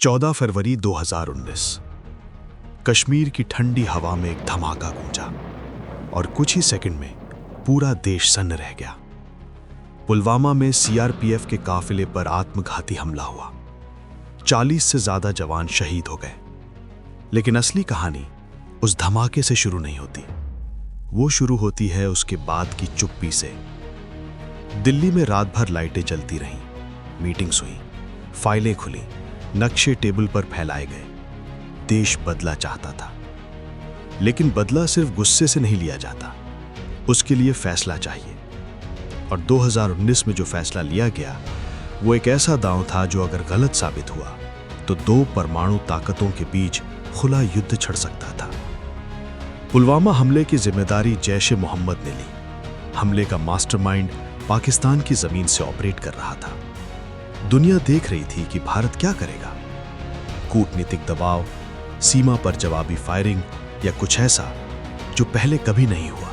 14 फरवरी 2019। कश्मीर की ठंडी हवा में एक धमाका गूंजा और कुछ ही सेकंड में पूरा देश सन्न रह गया। पुलवामा में सीआरपीएफ के काफिले पर आत्मघाती हमला हुआ। 40 से ज्यादा जवान शहीद हो गए। लेकिन असली कहानी उस धमाके से शुरू नहीं होती। वो शुरू होती है उसके बाद की चुप्पी से। दिल्ली में रात भर लाइटें जलती रहीं, मीटिंग्स हुई, फाइलें खुली, नक्शे टेबल पर फैलाए गए। देश बदला चाहता था, लेकिन बदला सिर्फ गुस्से से नहीं लिया जाता, उसके लिए फैसला चाहिए। और 2019 में जो फैसला लिया गया वो एक ऐसा दांव था जो अगर गलत साबित हुआ तो 2 परमाणु ताकतों के बीच खुला युद्ध छिड़ सकता था। पुलवामा हमले की जिम्मेदारी जैश-ए-मोहम्मद ने ली। हमले का मास्टरमाइंड पाकिस्तान की जमीन से ऑपरेट कर रहा था। दुनिया देख रही थी कि भारत क्या करेगा। कूटनीतिक दबाव, सीमा पर जवाबी फायरिंग या कुछ ऐसा जो पहले कभी नहीं हुआ।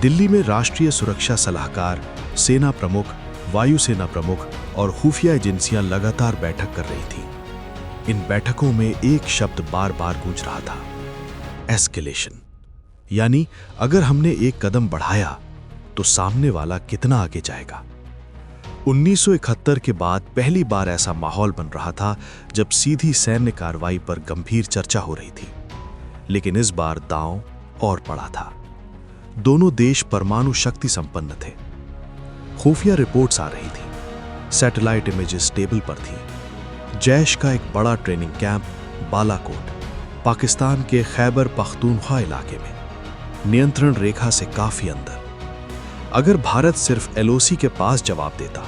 दिल्ली में राष्ट्रीय सुरक्षा सलाहकार, सेना प्रमुख, वायुसेना प्रमुख और खुफिया एजेंसियां लगातार बैठक कर रही थीं। इन बैठकों में एक शब्द बार बार गूंज रहा था, एस्केलेशन। यानी अगर हमने एक कदम बढ़ाया तो सामने वाला कितना आगे जाएगा। 1971 के बाद पहली बार ऐसा माहौल बन रहा था जब सीधी सैन्य कार्रवाई पर गंभीर चर्चा हो रही थी। लेकिन इस बार दांव और पड़ा था। दोनों देश परमाणु शक्ति संपन्न थे। खुफिया रिपोर्ट्स आ रही थी, सैटेलाइट इमेजेस टेबल पर थी। जैश का एक बड़ा ट्रेनिंग कैंप बालाकोट, पाकिस्तान के खैबर पख्तूनख्वा इलाके में, नियंत्रण रेखा से काफी अंदर। अगर भारत सिर्फ एलओसी के पास जवाब देता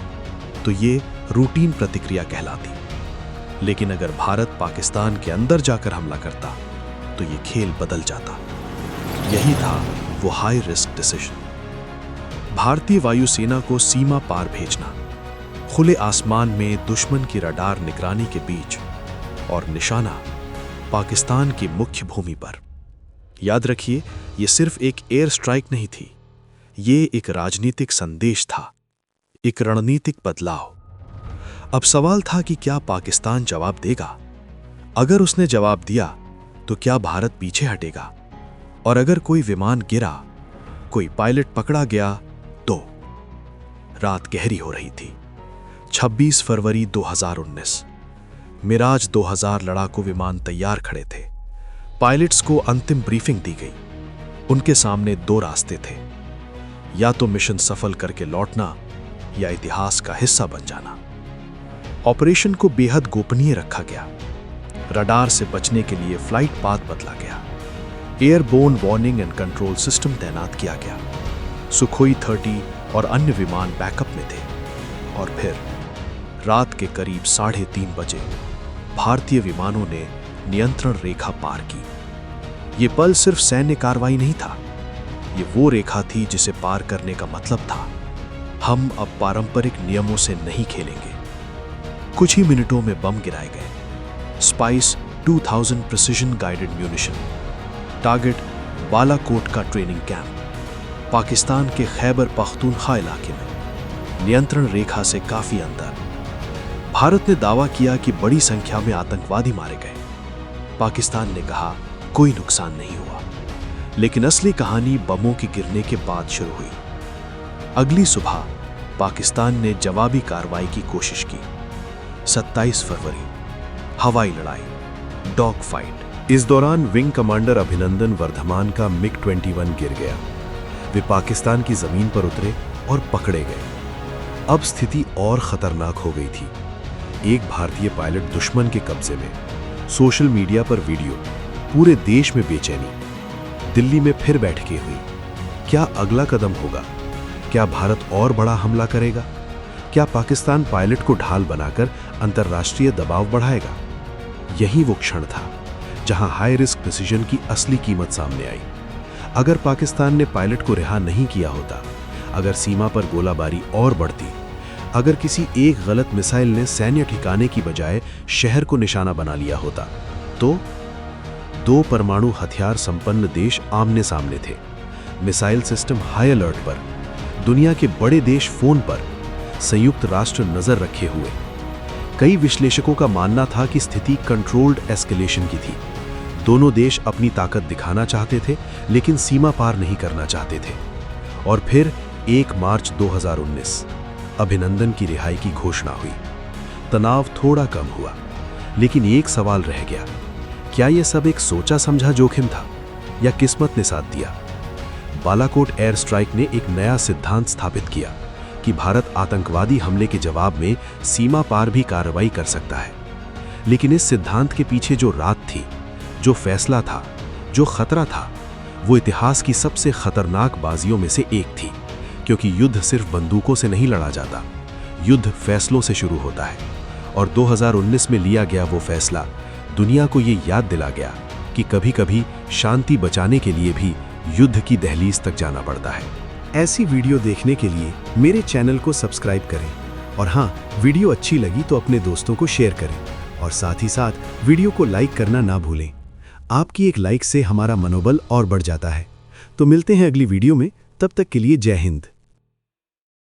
तो ये रूटीन प्रतिक्रिया कहलाती। लेकिन अगर भारत पाकिस्तान के अंदर जाकर हमला करता तो ये खेल बदल जाता। यही था वो हाई रिस्क डिसीजन। भारतीय वायुसेना को सीमा पार भेजना, खुले आसमान में दुश्मन की रडार निगरानी के बीच, और निशाना पाकिस्तान की मुख्य भूमि पर। याद रखिए, ये सिर्फ एक एयर स्ट्राइक नहीं थी, ये एक राजनीतिक संदेश था, एक रणनीतिक बदलाव। अब सवाल था कि क्या पाकिस्तान जवाब देगा? अगर उसने जवाब दिया तो क्या भारत पीछे हटेगा? और अगर कोई विमान गिरा, कोई पायलट पकड़ा गया तो? रात गहरी हो रही थी। 26 फरवरी 2019। मिराज 2000 लड़ाकू विमान तैयार खड़े थे। पायलट्स को अंतिम ब्रीफिंग दी गई। उनके सामने 2 रास्ते थे, या तो मिशन सफल करके लौटना या इतिहास का हिस्सा बन जाना। ऑपरेशन को बेहद गोपनीय रखा गया। रडार से बचने के लिए फ्लाइट पाथ बदला गया। Airborne warning and control system तैनात किया गया। सुखोई 30 और अन्य विमान बैकअप में थे। और फिर रात के करीब 3:30 बजे भारतीय विमानों ने नियंत्रण रेखा पार की। ये पल सिर्फ सैन्य कार्रवाई नहीं था, ये वो रेखा थी जिसे पार करने का मतलब था हम अब पारंपरिक नियमों से नहीं खेलेंगे। कुछ ही मिनटों में बम गिराए गए। Spice 2000 precision guided munition. Target Balakot का ट्रेनिंग कैंप, पाकिस्तान के खैबर पख्तूनख्वा इलाके में, नियंत्रण रेखा से काफी अंदर। भारत ने दावा किया कि बड़ी संख्या में आतंकवादी मारे गए। पाकिस्तान ने कहा कोई नुकसान नहीं हुआ। लेकिन असली कहानी बमों के गिरने के बाद शुरू हुई। अगली सुबह पाकिस्तान ने जवाबी कार्रवाई की कोशिश की। 27 फरवरी, हवाई लड़ाई, डॉग फाइट। इस दौरान विंग कमांडर अभिनंदन वर्धमान का MiG-21 गिर गया। वे पाकिस्तान की जमीन पर उतरे और पकड़े गए। अब स्थिति और खतरनाक हो गई थी। एक भारतीय पायलट दुश्मन के कब्जे में। सोशल मीडिया पर वीडियो, पूरे देश में बेचैनी। दिल्ली में फिर बैठकें हुई। क्या अगला कदम होगा? क्या भारत और बड़ा हमला करेगा? क्या पाकिस्तान पायलट को ढाल बनाकर अंतर्राष्ट्रीय दबाव बढ़ाएगा? यही वो क्षण था जहां हाई रिस्क डिसीजन की असली कीमत सामने आई। अगर पाकिस्तान ने पायलट को रिहा नहीं किया होता, अगर सीमा पर गोलाबारी और बढ़ती, अगर किसी एक गलत मिसाइल ने सैन्य ठिकाने की बजाय शहर को निशाना बना लिया होता, तो 2 परमाणु हथियार संपन्न देश आमने सामने थे। मिसाइल सिस्टम हाई अलर्ट पर, दुनिया के बड़े देश फोन पर, संयुक्त राष्ट्र नजर रखे हुए। कई विश्लेषकों का मानना था कि स्थिति कंट्रोल्ड एस्केलेशन की थी। दोनों देश अपनी ताकत दिखाना चाहते थे, लेकिन सीमा पार नहीं करना चाहते थे। और फिर 1 मार्च 2019 अभिनंदन की रिहाई की घोषणा हुई। तनाव थोड़ा कम हुआ, लेकिन एक सवाल रह गया, क्या यह सब एक सोचा समझा जोखिम था या किस्मत ने साथ दिया? बालाकोट एयर स्ट्राइक ने एक नया सिद्धांत स्थापित किया कि भारत आतंकवादी हमले के जवाब में सीमा पार भी कार्रवाई कर सकता है। लेकिन इस सिद्धांत के पीछे जो रात थी, जो फैसला था, जो खतरा था, वो इतिहास की सबसे खतरनाक बाजियों में से एक थी। क्योंकि युद्ध सिर्फ बंदूकों से नहीं लड़ा जाता, युद्ध फैसलों से शुरू होता है। और 2019 में लिया गया वो फैसला दुनिया को ये याद दिला गया कि कभी-कभी शांति बचाने के लिए भी युद्ध की दहलीज तक जाना पड़ता है। ऐसी वीडियो देखने के लिए मेरे चैनल को सब्सक्राइब करें और हाँ, वीडियो अच्छी लगी तो अपने दोस्तों को शेयर करें और साथ ही साथ वीडियो को लाइक करना ना भूलें। आपकी एक लाइक से हमारा मनोबल और बढ़ जाता है। तो मिलते हैं अगली वीडियो में, तब तक के लिए जय हिंद।